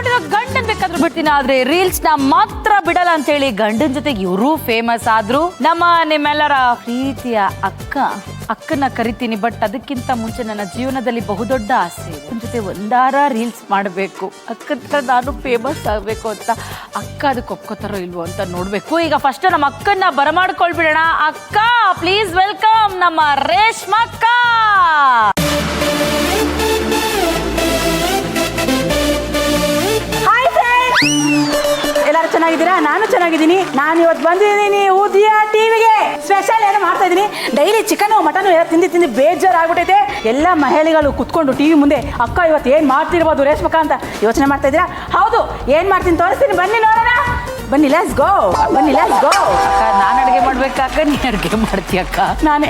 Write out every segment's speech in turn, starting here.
ಇಷ್ಟಪಟ್ಟಿರೋ ಗಂಡನ್ ಬೇಕಾದ್ರೂ ಬಿಡ್ತೀನಿ, ಆದ್ರೆ ರೀಲ್ಸ್ ನ ಮಾತ್ರ ಬಿಡಲ್ಲ ಅಂತ ಹೇಳಿ ಗಂಡನ್ ಜೊತೆಗೆ ಇವರು ಫೇಮಸ್ ಆದ್ರು. ನಿಮ್ಮೆಲ್ಲರ ಪ್ರೀತಿಯ ಅಕ್ಕನ ಕರಿತೀನಿ. ಬಟ್ ಅದಕ್ಕಿಂತ ಮುಂಚೆ ನನ್ನ ಜೀವನದಲ್ಲಿ ಬಹುದೊಡ್ಡ ಆಸೆ, ಅಕ್ಕನ ಜೊತೆ ಒಂದಾರ ರೀಲ್ಸ್ ಮಾಡಬೇಕು, ಅಕ್ಕನ ನಾನು ಫೇಮಸ್ ಆಗಬೇಕು ಅಂತ. ಅಕ್ಕ ಅದಕ್ಕೆ ಒಪ್ಕೋತಾರೋ ಇಲ್ವೋ ಅಂತ ನೋಡ್ಬೇಕು. ಈಗ ಫಸ್ಟ್ ನಮ್ಮ ಅಕ್ಕನ್ನ ಬರಮಾಡ್ಕೊಳ್ಬಿಡೋಣ. ಅಕ್ಕ ಪ್ಲೀಸ್ ವೆಲ್ಕಮ್ ನಮ್ಮ ರೇಷ್ಮಕ್ಕ. ಎಲ್ಲರೂ ಚೆನ್ನಾಗಿದ್ದೀರಾ? ನಾನು ಚೆನ್ನಾಗಿದ್ದೀನಿ. ನಾನು ಇವತ್ತು ಬಂದಿದ್ದೀನಿ ಉದಯ ಟಿವಿಗೆ. ಸ್ಪೆಷಲ್ ಏನೋ ಮಾಡ್ತಾ ಇದ್ದೀನಿ. ಡೈಲಿ ಚಿಕನ್ ಮಟನ್ ಎಲ್ಲ ತಿಂದು ಬೇಜಾರಾಗ್ಬಿಟ್ಟೈತೆ. ಎಲ್ಲ ಮಹಿಳೆಗಳು ಕುತ್ಕೊಂಡು ಟಿವಿ ಮುಂದೆ ಅಕ್ಕ ಇವತ್ತು ಏನು ಮಾಡ್ತಿರ್ಬೋದು ರೇಷ್ಮಕ್ಕ ಅಂತ ಯೋಚನೆ ಮಾಡ್ತಾ ಇದ್ದೀರಾ? ಹೌದು, ಏನು ಮಾಡ್ತೀನಿ ತೋರಿಸ್ತೀನಿ, ಬನ್ನಿ ನೋಡೋಣ. ಬನ್ನಿ, ಲೆಟ್ಸ್ ಗೋ. ಅಕ್ಕ ನಾನು ಅಡುಗೆ ಮಾಡ್ಬೇಕಾಕ, ನೀ ಅಡುಗೆ ಮಾಡ್ತೀಯ ಅಕ್ಕ? ನಾನೇ.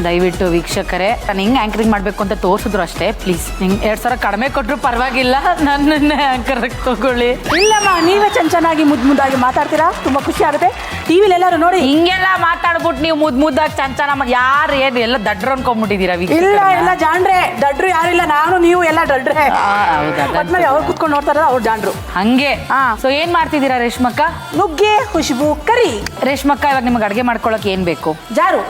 ದಯವಿಟ್ಟು ವೀಕ್ಷಕರೇ, ನಾನು ಹೆಂಗೆ ಆ್ಯಂಕರಿಂಗ್ ಮಾಡಬೇಕು ಅಂತ ತೋರಿಸಿದ್ರು ಅಷ್ಟೇ. ಪ್ಲೀಸ್ ನಿಂಗೆ 2,000 ಕಡಿಮೆ ಕೊಟ್ಟರು ಪರವಾಗಿಲ್ಲ, ನನ್ನನ್ನೇ ಆ್ಯಂಕರ್ ತಗೊಳ್ಳಿ. ಇಲ್ಲಮ್ಮ, ನೀವೇ ಚೆನ್ನಾಗಿ ಮುದ್ದಾಗಿ ಮಾತಾಡ್ತೀರಾ, ತುಂಬ ಖುಷಿ ಆಗುತ್ತೆ. ಟಿವಿಲಿ ಎಲ್ಲರೂ ನೋಡಿ ಹಿಂಗೆಲ್ಲ ಮಾತಾಡ್ಬಿಟ್ಟು ನೀವು ಮುದ್ದಾಗಿ ಚೆನ್ನಾಗಿ ಯಾರು ಏನು ಎಲ್ಲ ದಡ್ರು ಅನ್ಕೊಂಡ್ಬಿಟ್ಟಿದ್ದೀರಾ? ಇಲ್ಲ ಜಾಣ್ರೆ, ದಡ್ರು ಯಾರಿಲ್ಲ, ನಾನು ನೀವು ಎಲ್ಲ ದಡ್ರೆ. ಹೌದಾ? ಅವ್ರು ಕುತ್ಕೊಂಡು ನೋಡ್ತಾರ, ಅವ್ರು ಜಾಣ್ರು. ಹಂಗೆ. ಸೊ ಏನ್ ಮಾಡ್ತಿದ್ದೀರಾ ರೇಷ್ಮಕ್ಕ? ನುಗ್ಗೆ ಖುಷ್ಬು ಕರಿ. ರೇಷ್ಮಕ್ಕ, ಇವಾಗ ನಿಮ್ಗೆ ಅಡುಗೆ ಮಾಡ್ಕೊಳಕ್ಕೆ ಏನ್ ಬೇಕು? ಜಾರು.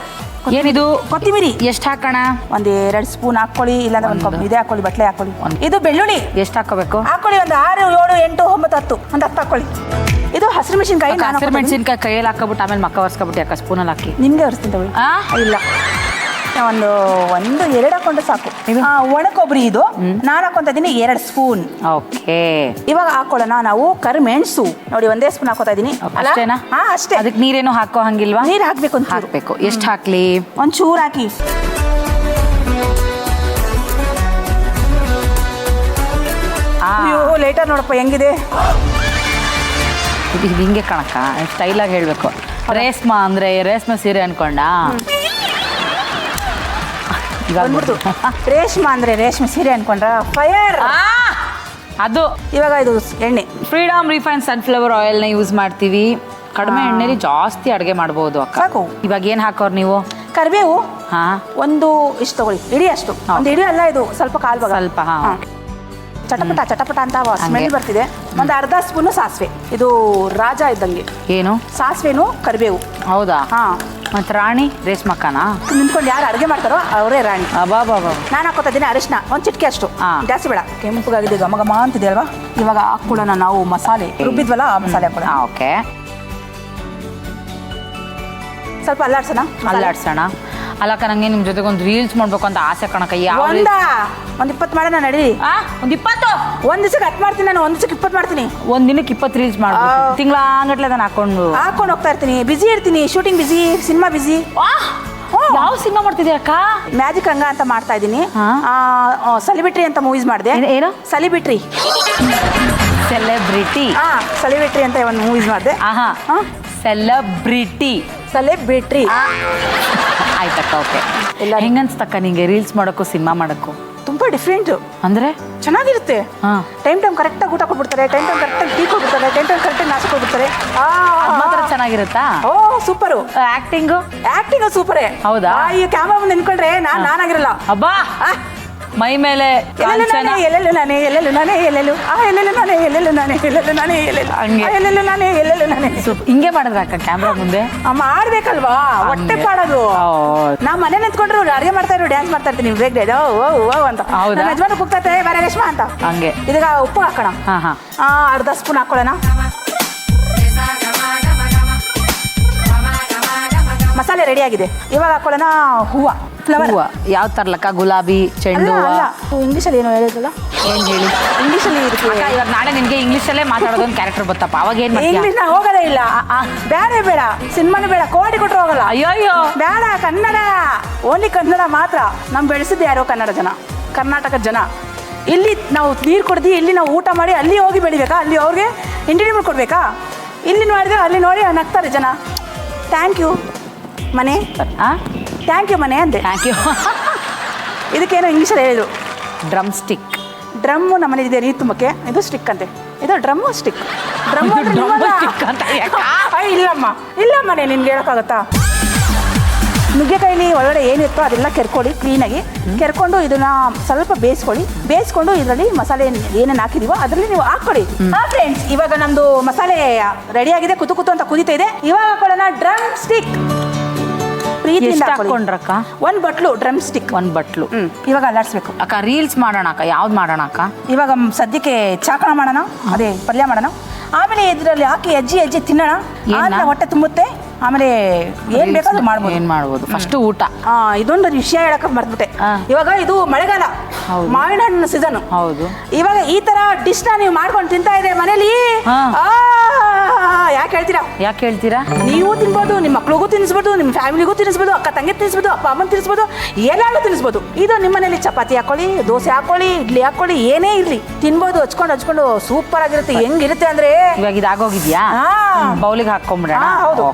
ಏನಿದು? ಕೊತ್ತಿಮಿರಿ. ಎಷ್ಟು ಹಾಕೋಣ? 1-2 ಸ್ಪೂನ್ ಹಾಕೊಳ್ಳಿ, ಇಲ್ಲಾಂದ್ರೆ ಒಂದು ಕಪ್ ಇದೆ ಹಾಕೊಳ್ಳಿ, ಬಟ್ಲೆ ಹಾಕೊಳ್ಳಿ. ಇದು ಬೆಳ್ಳುಳ್ಳಿ ಎಷ್ಟು ಹಾಕೋಬೇಕು? ಹಾಕೊಳ್ಳಿ, ಒಂದು 6, 7, 8, 9, 10, ಒಂದು 10 ಹಾಕೊಳ್ಳಿ. ಇದು ಹಸಿರು ಮೆಣಸಿನ್ಕಾಯಿ. ಹಸಿರು ಮೆಣಸಿನ್ಕಾಯಿ ಕೈಯಲ್ಲಿ ಹಾಕೋಬಿಟ್ಟು ಆಮೇಲೆ ಮಕ್ಕ ಒರೆಸ್ಕೊಬಿಟ್ಟು ಯಾಕೆ ಸ್ಪೂನಲ್ಲಿ ಹಾಕಿ? ನಿಮ್ಗೆ ಒರೆಸ್ತೀನಿ ತಗೊಳ್ಳಿ. ಇಲ್ಲ, ಒಂದು 2 ಹಾಕೊಂಡ್ರೆ ಸಾಕು. ಒಣ ಕೊಬ್ಬರಿ ಇದು ನಾನು ಹಾಕೊಂತ ಇದ್ದೀನಿ 2 ಸ್ಪೂನ್. ಓಕೆ, ಇವಾಗ ಹಾಕೊಳ್ಳೋಣ ನಾವು ಕರಿಮೆಣಸು. ನೋಡಿ, 1 ಸ್ಪೂನ್ ಹಾಕೋತಾ ಇದ್ದೀನಿ. ಅಷ್ಟೇನಾ? ಅಷ್ಟೇ. ಅದಕ್ಕೆ ನೀರೇನು ಹಾಕೋ ಹಂಗಿಲ್ವಾ? ನೀರು ಹಾಕ್ಬೇಕು, ಒಂದು ಹಾಕ್ಬೇಕು. ಎಷ್ಟು ಹಾಕ್ಲಿ? ಒಂಚೂರು ಹಾಕಿ. ಲೇಟರ್ ನೋಡಪ್ಪ ಹೆಂಗಿದೆ ಇದು. ಹಿಂಗೆ ಕಣಕ್ಕ, ಸ್ಟೈಲಾಗಿ ಹೇಳ್ಬೇಕು. ರೇಷ್ಮಾ ಅಂದ್ರೆ ರೇಷ್ಮೆ ಸೀರೆ ಅನ್ಕೊಂಡ. ರೇಷ್ಮಾ ಅಂದ್ರೆ ರೇಷ್ಮೆ ಸೀರೆ ಅನ್ಕೊಂಡ್ರ? ಫೈರ್ ಅದು. ಇವಾಗ ಇದು ಎಣ್ಣೆ ಫ್ರೀಡಮ್ ರಿಫೈನ್ ಸನ್ಫ್ಲವರ್ ಆಯಿಲ್ನ ಯೂಸ್ ಮಾಡ್ತೀವಿ. ಕಡಿಮೆ ಎಣ್ಣೆಲಿ ಜಾಸ್ತಿ ಅಡುಗೆ ಮಾಡ್ಬೋದು ಅಕ್ಕ. ಸಾಕು. ಇವಾಗ ಏನು ಹಾಕೋರು ನೀವು? ಕರಿಬೇವು ಒಂದು ಇಷ್ಟು ತಗೊಳ್ಳಿ, ಇಡೀ ಅಷ್ಟು. ಒಂದು ಇಡೀ ಅಲ್ಲ, ಇದು ಸ್ವಲ್ಪ ಕಾಲ್ ಭಾಗ. ಸ್ವಲ್ಪ. ಚಟಪಟ ಅಂತ ಸ್ಮೆಲ್ ಬರ್ತಿದೆ. ಒಂದು 1/2 ಸ್ಪೂನು ಸಾಸಿವೆ. ಇದು ರಾಜ ಇದ್ದಂಗೆ. ಏನು? ಸಾಸಿವೆನು ಕರಿಬೇವು. ಹೌದಾ? ಮತ್ತೆ ರಾಣಿ ರೇಷ್ಮಕ್ಕನಾ? ನಿಂತ್ಕೊಂಡು ಯಾರು ಅಡುಗೆ ಮಾಡ್ತಾರೋ ಅವರೇ ರಾಣಿ. ಬಾಬಾ. ನಾನು ಹಾಕೋತಾ ಇದ್ದೀನಿ ಅರಿಶಿನ, ಒಂದು ಚಿಟಿಕೆ ಅಷ್ಟು, ಜಾಸ್ತಿ ಬೇಡ. ಕೆಂಪುಗಾಗಿದೆ, ಘಮ ಘಮ ಅಂತಿದೆ ಅಲ್ವಾ? ಇವಾಗ ಹಾಕೊಳ್ಳೋಣ ನಾವು ಮಸಾಲೆ ರುಬ್ಬಿದ್ವಲ್ಲ, ಆ ಮಸಾಲೆ ಹಾಕೊಳ್ಳೋಣ. ಓಕೆ, ಸ್ವಲ್ಪ ಅಲ್ಲಾಡ್ಸೋಣ. ಅಲ್ಲಕ್ಕ, ನಂಗೆ ನಿಮ್ಮ ಜೊತೆಗೆ ಒಂದು ರೀಲ್ಸ್ ಮಾಡ್ಬೇಕು ಅಂತ ಆಸೆ ಕಣಕ್ಕ. ಒಂದು 20 ಮಾಡೋಣ, ನಡೀರಿ. ಒಂದು 20? ಒಂದು ದಿವಸಕ್ಕೆ 10 ಮಾಡ್ತೀನಿ ನಾನು, ಒಂದು ದಿವಸಕ್ಕೆ 20 ಮಾಡ್ತೀನಿ. ಒಂದು ದಿನಕ್ಕೆ 20 ರೀಲ್ಸ್ ಮಾಡ್ಬೋದು. ತಿಂಗಳಾಂಗಟ್ಲೆ ಅದನ್ನ ಹಾಕೊಂಡು ಹೋಗ್ತಾ ಇರ್ತೀನಿ. ಬಿಸಿ ಇರ್ತೀನಿ, ಶೂಟಿಂಗ್ ಬಿಸಿ, ಸಿನಿಮಾ ಬಿಸಿ. ಯಾವ ಸಿನಿಮಾ ಮಾಡ್ತಿದ್ದೀಯ ಅಕ್ಕ? ಮ್ಯಾಜಿಕ್ ರಂಗ ಅಂತ ಮಾಡ್ತಾ ಇದ್ದೀನಿ. ಸೆಲೆಬ್ರಿಟಿ ಅಂತ ಮೂವೀಸ್ ಮಾಡಿದೆ. ಏನು? ಸೆಲೆಬ್ರಿಟಿ ಅಂತ ಒಂದು ಮೂವೀಸ್ ಮಾಡಿದೆ. ಸೆಲೆಬ್ರಿಟಿ ಆಯ್ತಕ್ಕ. ಓಕೆ, ಹೆಂಗನ್ಸ್ತಕ್ಕ ನಿಂಗೆ ರೀಲ್ಸ್ ಮಾಡೋಕ್ಕೂ ಸಿನಿಮಾ ಮಾಡೋಕ್ಕೂ? ತುಂಬಾ ಡಿಫ್ರೆಂಟ್. ಅಂದ್ರೆ ಚೆನ್ನಾಗಿರುತ್ತೆ. ಟೈಮ್ ಕರೆಕ್ಟಾಗಿ ಊಟ ಕೊಟ್ಬಿಡ್ತಾರೆ, ಟೈಮ್ ಕರೆಕ್ಟಾಗಿ ಟೀ ಕೊಟ್ಬಿಡ್ತಾರೆ, ಟೈಮ್ ಕರೆಕ್ಟಾಗಿ ನಾಷ್ಟ ಕೊಟ್ಬಿಡ್ತಾರೆ. ಮಾತ್ರ ಚೆನ್ನಾಗಿರುತ್ತಾ? ಸೂಪರು. ಆಕ್ಟಿಂಗು ಸೂಪರೇ. ಹೌದಾ? ಈ ಕ್ಯಾಮ್ರಾ ಮುಂದೆ ನಿಂತ್ಕೊಂಡ್ರೆ ನಾನಾಗಿರಲ್ಲ. ಅಬ್ಬಾ, ಮೈ ಮೇಲೆ ಹಿಂಗೆ ಮಾಡಿದ್ರ ಅಕ್ಕ ಕ್ಯಾಮ್ರಾ ಮುಂದೆ? ಮಾಡ್ಬೇಕಲ್ವಾ, ಹೊಟ್ಟೆ ಪಾಡೋದು. ನಾ ಮನೆ ನಿಂತ್ಕೊಂಡ್ರು ಅಡುಗೆ ಮಾಡ್ತಾ ಇದ್ರು, ಡ್ಯಾನ್ಸ್ ಮಾಡ್ತಾ ಇರ್ತೀನಿ ಬ್ರೇಕ್ ಡೇ ಅಂತ. ನಮ್ಮ ಯಜಮಾನ ಕೂಗ್ತಾ ಬರ ರೇಷ್ಮಾ ಅಂತ. ಹಂಗೆ. ಇದೀಗ ಉಪ್ಪು ಹಾಕೋಣ. 1/2 ಸ್ಪೂನ್ ಹಾಕೊಳ್ಳೋಣ. ಮಸಾಲೆ ರೆಡಿ ಆಗಿದೆ. ಇವಾಗ ಹಾಕೊಳ್ಳೋಣ ಹೂವು, ಫ್ಲವರ್. ಯಾವ ತರ್ಲಕ್ಕ? ಗುಲಾಬಿ, ಚೆಂಡು ಹೂವು. ಇಂಗ್ಲೀಷಲ್ಲಿ ಏನು ಹೇಳಿದ್ರಲ್ಲ? ಏನು ಹೇಳಿ? ಇಂಗ್ಲೀಷಲ್ಲಿ ಇರುತ್ತೆ. ಇವಾಗ ನಾಳೆ ನಿನ್ಗೆ ಇಂಗ್ಲೀಷಲ್ಲೇ ಮಾತಾಡೋದೊಂದು ಕ್ಯಾರೆಕ್ಟರ್ ಗೊತ್ತಪ್ಪ, ಅವಾಗ ಏನು? ಇಂಗ್ಲೀಷ್ ನಾ ಹೋಗೋದೇ ಇಲ್ಲ. ಬೇಡ, ಸಿನಿಮಾನು ಬೇಡ, ಕೋಟಿ ಕೊಟ್ಟರು ಹೋಗಲ್ಲ. ಅಯ್ಯೋ ಬೇಡ, ಕನ್ನಡ, ಓನ್ಲಿ ಕನ್ನಡ ಮಾತ್ರ. ನಮ್ಮ ಬೆಳೆಸಿದ್ದು ಯಾರೋ ಕನ್ನಡ ಜನ, ಕರ್ನಾಟಕದ ಜನ. ಇಲ್ಲಿ ನಾವು ನೀರು ಕೊಡ್ದು, ಇಲ್ಲಿ ನಾವು ಊಟ ಮಾಡಿ ಅಲ್ಲಿ ಹೋಗಿ ಬೆಳಿಬೇಕಾ? ಅಲ್ಲಿ ಅವ್ರಿಗೆ ಎಂಟರ್ಟೈನ್ಮೆಂಟ್ ಕೊಡಬೇಕಾ? ಇಲ್ಲಿ ನೋಡಿದ್ರೆ ಅಲ್ಲಿ ನೋಡಿ ನಗ್ತಾರೆ ಜನ. ಥ್ಯಾಂಕ್ ಯು ಮನೆ, ಥ್ಯಾಂಕ್ ಯು ಮನೆ ಅಂದೆ. Thank you. ಇದಕ್ಕೇನೋ ಇಂಗ್ಲೀಷಲ್ಲಿ ಹೇಳಿದ್ರು, ಡ್ರಮ್ ಸ್ಟಿಕ್. ಡ್ರಮ್ಮು ನಮ್ಮನೆ ಇದೆ ನೀರು ತುಂಬಕ್ಕೆ, ಇದು ಸ್ಟಿಕ್ ಅಂತೆ. ಇದು ಡ್ರಮ್ಮು ಸ್ಟಿಕ್. ಡ್ರಮ್ಮು ಸ್ಟಿಕ್ ಅಂತ ಇಲ್ಲಮ್ಮ, ನಿನ್ಗೆ ಹೇಳೋಕ್ಕಾಗತ್ತಾ? ನುಗ್ಗೆಕಾಯಿಲಿ ಒಳಗಡೆ ಏನಿರುತ್ತೋ ಅದೆಲ್ಲ ಕೆರ್ಕೊಳ್ಳಿ ಕ್ಲೀನಾಗಿ. ಕೆರ್ಕೊಂಡು ಇದನ್ನ ಸ್ವಲ್ಪ ಬೇಯಿಸ್ಕೊಂಡು ಇದರಲ್ಲಿ ಮಸಾಲೆ ಏನೇನು ಹಾಕಿದೀವೋ ಅದರಲ್ಲಿ ನೀವು ಹಾಕ್ಕೊಳ್ಳಿ. ಫ್ರೆಂಡ್ಸ್, ಇವಾಗ ನಮ್ದು ಮಸಾಲೆ ರೆಡಿ ಆಗಿದೆ, ಕುತು ಅಂತ ಕುದೀತಾ ಇದೆ. ಇವಾಗ ಹಾಕೊಳ್ಳೋಣ ಡ್ರಮ್ ಸ್ಟಿಕ್. ಹಾಕೊಂಡ್ರಕ್ಕ 1 ಬಟ್ಲು ಡ್ರಮ್ ಸ್ಟಿಕ್. 1 ಬಟ್ಲು. ಇವಾಗ ಅಲ್ಲಾಡ್ಸ್ಬೇಕು ಅಕ್ಕ. ರೀಲ್ಸ್ ಮಾಡೋಣ ಅಕ್ಕ. ಯಾವ್ದು ಮಾಡೋಣ ಅಕ್ಕ? ಇವಾಗ ಸದ್ಯಕ್ಕೆ ಚಾಕಣ ಮಾಡೋಣ, ಅದೇ ಪಲ್ಯ ಮಾಡೋಣ. ಆಮೇಲೆ ಇದರಲ್ಲಿ ಹಾಕಿ ಅಜ್ಜಿ ತಿನ್ನೋಣ. ಆಮೇಲೆ ಹೊಟ್ಟೆ ತುಂಬುತ್ತೆ. ಆಮೇಲೆ ಏನ್ ಬೇಕಾದ್ರೂ ಮಾಡ್ಬೋದು. ಫಸ್ಟ್ ಊಟ. ಇದೊಂದು ವಿಷಯ ಹೇಳಕ್ ಮರ್ತ್ಬಿಟ್ಟೆ. ಇವಾಗ ಇದು ಮಳೆಗಾಲ, ಮಾವಿನ ಹಣ್ಣಿನ ಸೀಸನ್. ಹೌದು. ಇವಾಗ ಈ ತರ ಡಿಶ್ ನ ನೀವು ಮಾಡ್ಕೊಂಡು ತಿಂತಾ ಇದ್ರೆ ಮನೇಲಿ ಯಾಕೆ ಹೇಳ್ತೀರಾ? ನೀವು ತಿನ್ಬೋದು, ನಿಮ್ಮ ಮಕ್ಳಿಗೂ ತಿನ್ನಿಸ್ಬೋದು, ನಿಮ್ಮ ಫ್ಯಾಮಿಲಿಗೂ ತಿನ್ನಿಸ್ಬೋದು, ಅಕ್ಕ ತಂಗಿ ತಿನ್ನಿಸ್ಬೋದು, ಅಪ್ಪ ಅಮ್ಮನ ತಿನ್ನಿಸ್ಬೋದು, ಎಲ್ಲಾರು ತಿನ್ನಿಸ್ಬೋದು. ಇದು ನಿಮ್ಮ ಮನೇಲಿ ಚಪಾತಿ ಹಾಕೊಳ್ಳಿ, ದೋಸೆ ಹಾಕೊಳ್ಳಿ, ಇಡ್ಲಿ ಹಾಕೊಳ್ಳಿ, ಏನೇ ಇರ್ಲಿ ತಿನ್ಬೋದು. ಹಚ್ಕೊಂಡು ಸೂಪರ್ ಆಗಿರುತ್ತೆ. ಹೆಂಗಿರುತ್ತೆ ಅಂದ್ರೆ ಇವಾಗ ಇದಾಗೋಗಿದ್ಯಾ? ಬೌಲಿಗೆ ಹಾಕೊಂಡ್ಬಿಡೋಣ. ಹೌದು.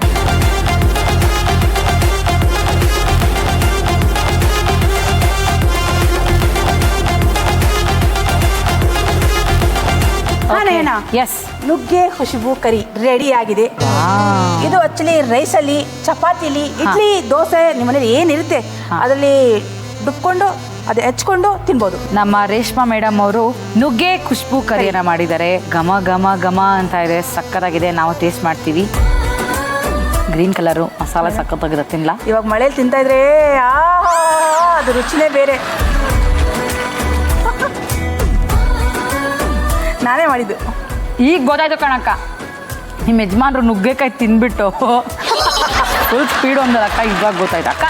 ಎಸ್, ನುಗ್ಗೆ ಖುಷ್ಬು ಕರಿ ರೆಡಿ ಆಗಿದೆ. ಇದು ಆಕ್ಚುಲಿ ರೈಸಲ್ಲಿ, ಚಪಾತಿಲಿ, ಇಡ್ಲಿ, ದೋಸೆ ನಿಮ್ಮ ಮನೇಲಿ ಏನಿರುತ್ತೆ ಅದರಲ್ಲಿ ಡುಬ್ಕೊಂಡು ಅದೇ ಹೆಚ್ಕೊಂಡು ತಿನ್ಬೋದು. ನಮ್ಮ ರೇಷ್ಮಾ ಮೇಡಮ್ ಅವರು ನುಗ್ಗೆ ಖುಷ್ಬು ಕರಿಯನ್ನ ಮಾಡಿದ್ದಾರೆ. ಘಮ ಘಮ ಘಮ ಅಂತ ಇದೆ, ಸಕ್ಕತ್ತಾಗಿದೆ. ನಾವು ಟೇಸ್ಟ್ ಮಾಡ್ತೀವಿ. ಗ್ರೀನ್ ಕಲರು ಮಸಾಲ ಸಕ್ಕತ್ತಾಗಿದೆ. ತಿನ್ಲಾ? ಇವಾಗ ಮಳೇಲಿ ತಿಂತಾ ಇದ್ರೆ ಅದು ರುಚಿನೇ ಬೇರೆ. ನಾನೇ ಮಾಡಿದ್ದು. ಈಗ ಗೊತ್ತಾಯ್ತು ಕಣಕ್ಕ, ನಿಮ್ಮ ಯಜಮಾನ್ರು ನುಗ್ಗೆಕಾಯಿ ತಿನ್ಬಿಟ್ಟು ಫುಲ್ ಸ್ಪೀಡ್ ಒಂದಕ್ಕ. ಇವಾಗ ಗೊತ್ತಾಯ್ತು ಅಕ್ಕ.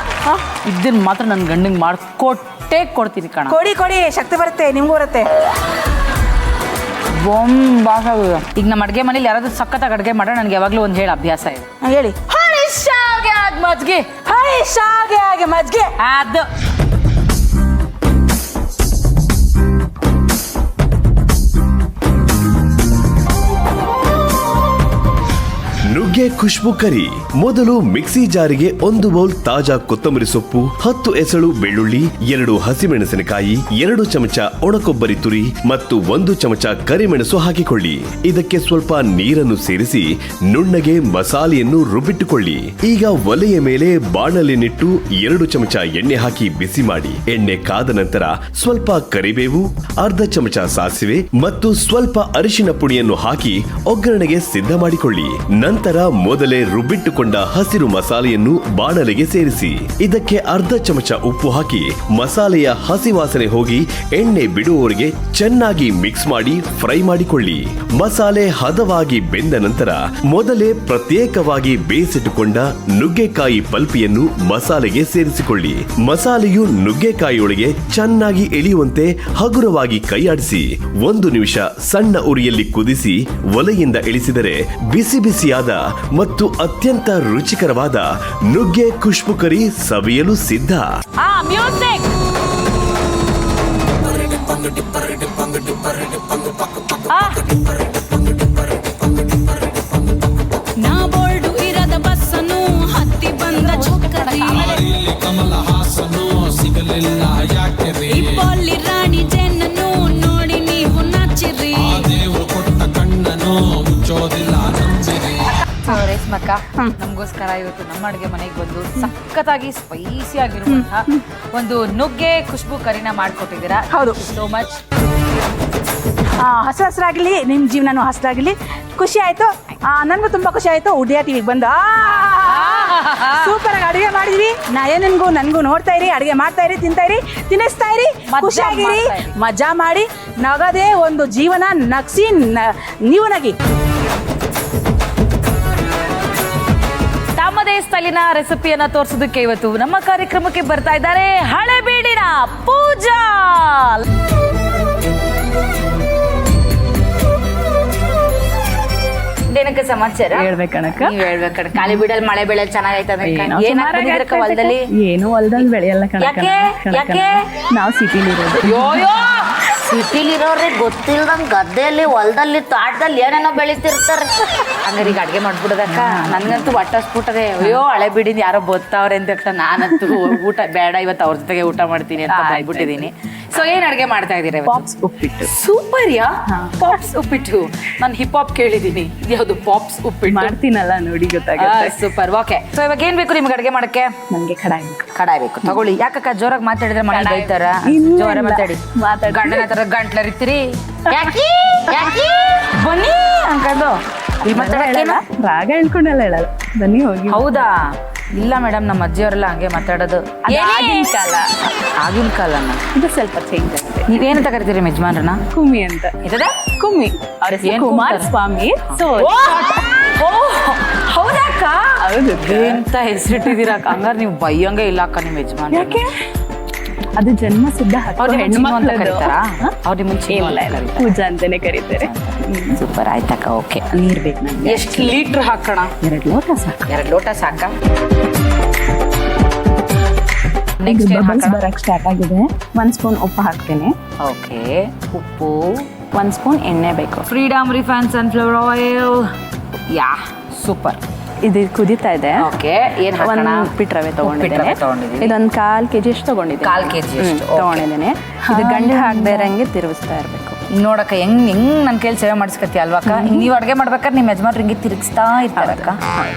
ಇದನ್ನ ಮಾತ್ರ ನನ್ನ ಗಂಡಿಗೆ ಕೊಡ್ತೀನಿ ಕಣ. ಕೊಡಿ, ಶಕ್ತಿ ಬರುತ್ತೆ, ನಿಮ್ಗೂ ಬರುತ್ತೆ. ಈಗ ನಮ್ಮ ಅಡುಗೆ ಮನೇಲಿ ಯಾರಾದ್ರೂ ಸಖತ್ತಾಗಿ ಅಡುಗೆ ಮಾಡೋ ನನಗೆ ಯಾವಾಗಲೂ ಒಂದು ಹೇಳಿ ಅಭ್ಯಾಸ ಇದೆ. ಹೇಳಿ. ಮಜ್ಗೆ ಅದು ನುಗ್ಗೆ ಖುಷ್ಬು ಕರಿ. ಮೊದಲು ಮಿಕ್ಸಿ ಜಾರಿಗೆ 1 ಬೌಲ್ ತಾಜಾ ಕೊತ್ತಂಬರಿ ಸೊಪ್ಪು, 10 ಎಸಳು ಬೆಳ್ಳುಳ್ಳಿ, 2 ಹಸಿಮೆಣಸಿನಕಾಯಿ, 2 ಚಮಚ ಒಣಕೊಬ್ಬರಿ ತುರಿ ಮತ್ತು 1 ಚಮಚ ಕರಿಮೆಣಸು ಹಾಕಿಕೊಳ್ಳಿ. ಇದಕ್ಕೆ ಸ್ವಲ್ಪ ನೀರನ್ನು ಸೇರಿಸಿ ನುಣ್ಣಗೆ ಮಸಾಲೆಯನ್ನು ರುಬ್ಬಿಟ್ಟುಕೊಳ್ಳಿ. ಈಗ ಒಲೆಯ ಮೇಲೆ ಬಾಣಲೆನಿಟ್ಟು 2 ಚಮಚ ಎಣ್ಣೆ ಹಾಕಿ ಬಿಸಿ ಮಾಡಿ. ಎಣ್ಣೆ ಕಾದ ನಂತರ ಸ್ವಲ್ಪ ಕರಿಬೇವು, ಅರ್ಧ ಚಮಚ ಸಾಸಿವೆ ಮತ್ತು ಸ್ವಲ್ಪ ಅರಿಶಿನ ಪುಡಿಯನ್ನು ಹಾಕಿ ಒಗ್ಗರಣೆಗೆ ಸಿದ್ಧ ಮಾಡಿಕೊಳ್ಳಿ. ನಂತರ ಮೊದಲೇ ರುಬ್ಬಿಟ್ಟುಕೊಂಡ ಹಸಿರು ಮಸಾಲೆಯನ್ನು ಬಾಣಲೆಗೆ ಸೇರಿಸಿ ಇದಕ್ಕೆ ಅರ್ಧ ಚಮಚ ಉಪ್ಪು ಹಾಕಿ ಮಸಾಲೆಯ ಹಸಿ ವಾಸನೆ ಹೋಗಿ ಎಣ್ಣೆ ಬಿಡುವವರೆಗೆ ಚೆನ್ನಾಗಿ ಮಿಕ್ಸ್ ಮಾಡಿ ಫ್ರೈ ಮಾಡಿಕೊಳ್ಳಿ. ಮಸಾಲೆ ಹದವಾಗಿ ಬೆಂದ ನಂತರ ಮೊದಲೇ ಪ್ರತ್ಯೇಕವಾಗಿ ಬೇಯಿಸಿಟ್ಟುಕೊಂಡ ನುಗ್ಗೆಕಾಯಿ ಪಲ್ಪಿಯನ್ನು ಮಸಾಲೆಗೆ ಸೇರಿಸಿಕೊಳ್ಳಿ. ಮಸಾಲೆಯು ನುಗ್ಗೆಕಾಯಿಯೊಳಗೆ ಚೆನ್ನಾಗಿ ಎಳೆಯುವಂತೆ ಹಗುರವಾಗಿ ಕೈಯಾಡಿಸಿ 1 ನಿಮಿಷ ಸಣ್ಣ ಉರಿಯಲ್ಲಿ ಕುದಿಸಿ ಒಲೆಯಿಂದ ಇಳಿಸಿದರೆ ಬಿಸಿ ಬಿಸಿಯಾದ ಮತ್ತು ಅತ್ಯಂತ ರುಚಿಕರವಾದ ನುಗ್ಗೆ ಖುಷ್ಬು ಕರಿ ಸವಿಯಲು ಸಿದ್ಧ. ನಾ ಬೋರ್ಡು ಇರದ ಬಸ್ಸನ್ನು ಹತ್ತಿ ಬಂದ ಕಮಲ ಹಾಸನು ಸಿಗಲಿಲ್ಲ ಯಾಕೆ ಇಪ್ಪಲ್ಲಿ ರಾಣಿ ಜೇನನ್ನು ನೋಡಿ ನೀವು ನಾಚಿರಿ. ದೇವರು ಕೊಟ್ಟ ಕಣ್ಣನು ಮುಚ್ಚೋದಿಲ್ಲ ನಂಬಿರಿ. ರೇಷ್ಮಕ್ಕ, ನಮಗೋಸ್ಕರ ಇವತ್ತು ನಮ್ಮ ಅಡುಗೆ ಮನೆಗೆ ಬಂದು ಸಖತ್ತಾಗಿ ಸ್ಪೈಸಿ ಆಗಿರುವಂತಹ ಒಂದು ನುಗ್ಗೆ ಖುಷ್ಬು ಕರಿನ ಮಾಡ್ಕೊಟ್ಟಿದ್ದೀರಾ. ಹೌದು, ಸೋ ಮಚ್. ಹಸಿರಾಗಿರ್ಲಿ, ನಿಮ್ಮ ಜೀವನನೂ ಹಸಿರಾಗಿರ್ಲಿ. ಖುಷಿ ಆಯ್ತು, ನನಗೂ ತುಂಬಾ ಖುಷಿ ಆಯ್ತು. ಉದಯ ಟಿವಿಗೆ ಬಂದು ಸೂಪರ್ ಆಗಿ ಅಡುಗೆ ಮಾಡಿದ್ವಿ. ನನ್ಗೂ ನೋಡ್ತಾ ಇರಿ, ಅಡುಗೆ ಮಾಡ್ತಾ ಇರಿ, ತಿಂತಾ ಇರಿ, ತಿನ್ನಿಸ್ತಾ ಇರಿ, ಖುಷಿಯಾಗಿರಿ, ಮಜಾ ಮಾಡಿ. ನಗದೇ ಒಂದು ಜೀವನ, ನಗ್ಸಿ ನೀವು ನಗಿ. ತಮ್ಮದೇ ಸ್ಟೈಲಿನ ರೆಸಿಪಿಯನ್ನ ತೋರಿಸೋದಕ್ಕೆ ಇವತ್ತು ನಮ್ಮ ಕಾರ್ಯಕ್ರಮಕ್ಕೆ ಬರ್ತಾ ಇದ್ದಾರೆ ಹಳೆಬೀಡಿನ ಪೂಜಾ. ಏನಕ್ಕೆ ಸಮಾಚಾರ ಹೇಳ್ಬೇಕಣಕ್ಕ. ಹೇಳ್ಬೇಕಣ್ಣ. ಖಾಲಿ ಬೀಡಲ್ಲಿ ಮಳೆ ಬೆಳೆ ಚೆನ್ನಾಗೈತೆ ಹೊಲದಲ್ಲಿ? ಏನು ಹೊಲದಲ್ಲಿ ಬೆಳೆಯಲ್ಲ ಕಣಕ್ಕ. ಯಾಕೆ? ನಾವು ಸಿಟಿಲಿ ಇರೋದು. ಸಿಟಿಲಿರೋರೆ ಗೊತ್ತಿಲ್ದಂಗ್ ಗದ್ದೆಯಲ್ಲಿ ಹೊಲದಲ್ಲಿ ತೋಟದಲ್ಲಿ ಏನೇನೋ ಬೆಳಿತಿರ್ತಾರೆ. ಹಂಗಾರೆ ಈಗ ಅಡ್ಗೆ ಮಾಡ್ಬಿಡೋದಕ್ಕ ನನ್ಗಂತೂ ಹೊಟ್ಟೆ ಹಸ್ಬಿಟ್ಟದೆ. ಅಯ್ಯೋ ಹಳೆ ಬಿಡಿನ ಯಾರೋ ಬತ್ತಾವ್ರೆ ಅಂತ ತಕ್ಷಣ ನಾನಂತೂ ಊಟ ಬೇಡ ಇವತ್ತು ಅವ್ರ ಜೊತೆಗೆ ಊಟ ಮಾಡ್ತೀನಿ ಅಂತ ಬಂದ್ಬಿಟ್ಟಿದೀನಿ. ಸೊ ಏನ್ ಅಡ್ಗೆ ಮಾಡ್ತಾ ಇದೀರ? ಪಾಪ್ಸ್ ಉಪ್ಪಿಟ್ಟು. ಸೂಪರ್ ಯಾ ಪಾಪ್ಸ್ ಉಪ್ಪಿಟ್ಟು. ನಾನು ಹಿಪ್ ಹಾಪ್ ಕೇಳಿದೀನಿ, ಇದ್ಯಾವುದು ಪಾಪ್ಸ್ ಉಪ್ಪಿಟ್ಟು? ಮಾಡ್ತೀನಲ್ಲ ನೋಡಿ ಗೊತ್ತಾಗುತ್ತೆ. ಸೂಪರ್. ಓಕೆ, ಸೊ ಇವಾಗ ಏನ್ ಬೇಕು ನಿಮ್ಗೆ ಅಡ್ಗೆ ಮಾಡಕ್ಕೆ? ನನ್ಗೆ ಕಡಾಯಿ ಬೇಕು. ಕಡಾಯಿ ಬೇಕು, ತಗೊಳ್ಳಿ. ಯಾಕಕ್ಕ ಜೋರಾಗಿ ಮಾತಾಡಿದ್ರೆ ಮನೆ ಬೈತಾರ? ಇಲ್ಲ, ಜೋರ ಮಾತಾಡಿ. ಮಾತಾಡ್ತೀನಿ. ಗಂಡನ ಹತ್ರ ಗಂಟ್ಲರಿತ್ತೀರಿ ಯಾಕಿ ಬನ್ನಿ ಅನ್ಕೊಂಡು ಇಲ್ಲಿ ಮಾತಾಡಕ್ಕೇನ? ರಾಗ ಹೇಳ್ಕೊಂಡೆಲ್ಲ ಹೇಳಲ್ಲ, ಬನ್ನಿ ಹೋಗಿ. ಹೌದಾ? ಇಲ್ಲ ಮೇಡಮ್, ನಮ್ಮ ಅಜ್ಜಿಯವರೆಲ್ಲ ಹಂಗೆ ಮಾತಾಡೋದು. ಅದು ಆಗಿನ ಕಾಲ. ಆಗಿನ ಕಾಲನ ಇದು ಸ್ವಲ್ಪ ಚೇಂಜ್ ಆಗಿದೆ. ನೀವೇನಂತ ಕರಿತೀರಿ ಯಜಮಾನ್ರನ್ನ? ಕುಮ್ಮಿ ಅಂತ. ಇದ ಕುಮ್ಮಿ ಅವ್ರ ಏನ್ ಕುಮಾರಸ್ವಾಮಿ. ಸೊ ಹೌದಕ್ಕ? ಹೌದು. ಎಂತ ಹೆಸರಿಟ್ಟಿದ್ದೀರಾ? ಹಂಗಾರೆ ನೀವು ಬೈಯಂಗೆ ಇಲ್ಲ ಅಕ್ಕ ನಿಮ್ಮ ಯಜಮಾನ್. ಯಾಕೆ? ಅದು ಜನ್ಮ ಸಿದ್ಧ ಹಕ್ಕು ಹೆಣ್ಮಕ್ಳದ್ದು. ಕರೀತಾರಾ? ಅವ್ರು ನಿಮ್ಮನ್ನ ಚಿನ್ನು ಅಂತ ಇಲ್ಲ, ಕರೀತಾರಾ? ಪೂಜಾ ಅಂತಾನೆ ಕರೀತಾರೆ. ಸೂಪರ್, ಆಯ್ತಕ್ಕ. ಓಕೆ, ನೀರ್ ಬೇಕು ನಂಗೆ. ಎಷ್ಟು ಲೀಟ್ರ್ ಹಾಕೋಣ? 2 ಲೋಟ ಸಾಕು. 2 ಲೋಟ ಸಾಕ? ಈಗ ನೆಕ್ಸ್ಟ್ ಬಬಲ್ಸ್ ಬರಕ್ ಸ್ಟಾರ್ಟ್ ಆಗಿದೆ. 1 ಸ್ಪೂನ್ ಉಪ್ಪು ಹಾಕ್ತೀನಿ. ಓಕೆ, ಉಪ್ಪು. 1 ಸ್ಪೂನ್ ಎಣ್ಣೆ ಬೇಕು. Freedom refined sunflower oil. Yeah, super. ಇದು ಕುದೀತಾ ಇದೆ. ಓಕೆ, ಏನ್ ಹಾಕೋಣ? ಉಪ್ಪಿಟ್ಟು ರವೆ ಉಪ್ಪಿಟ್ಟು ರವೆ ತಗೊಂಡಿದ್ದೀನಿ. ತಗೊಂಡಿದ್ದೀನಿ. ಇದೊಂದು 1/4 kg ಅಷ್ಟು ತಗೊಂಡಿದ್ದೀನಿ. 1/4 kg ಅಷ್ಟು, ಓಕೆ. ತಗೊಂಡಿದ್ದೀನಿ. ಇದು ಗಂಟೆ ಹಾಕದೇ ಇರಂಗೆ ತಿರುಗಿಸ್ತಾ ಇರಬೇಕು. ನೋಡಕ್ಕ ಹೆಂಗ್ ನನ್ನ ಕೈಲಿ ಸೇವೆ ಮಾಡಿಸ್ಕತಿ ಅಲ್ವಾಕ್ಕ? ನೀವು ಅಡುಗೆ ಮಾಡ್ಬೇಕಾದ್ರೆ ನಿಮ್ಮ ಯಜಮಾನ್ರು ಹಿಂಗೆ ತಿರುಗಿಸ್ತಾ ಇರ್ತಾರಕ್ಕ?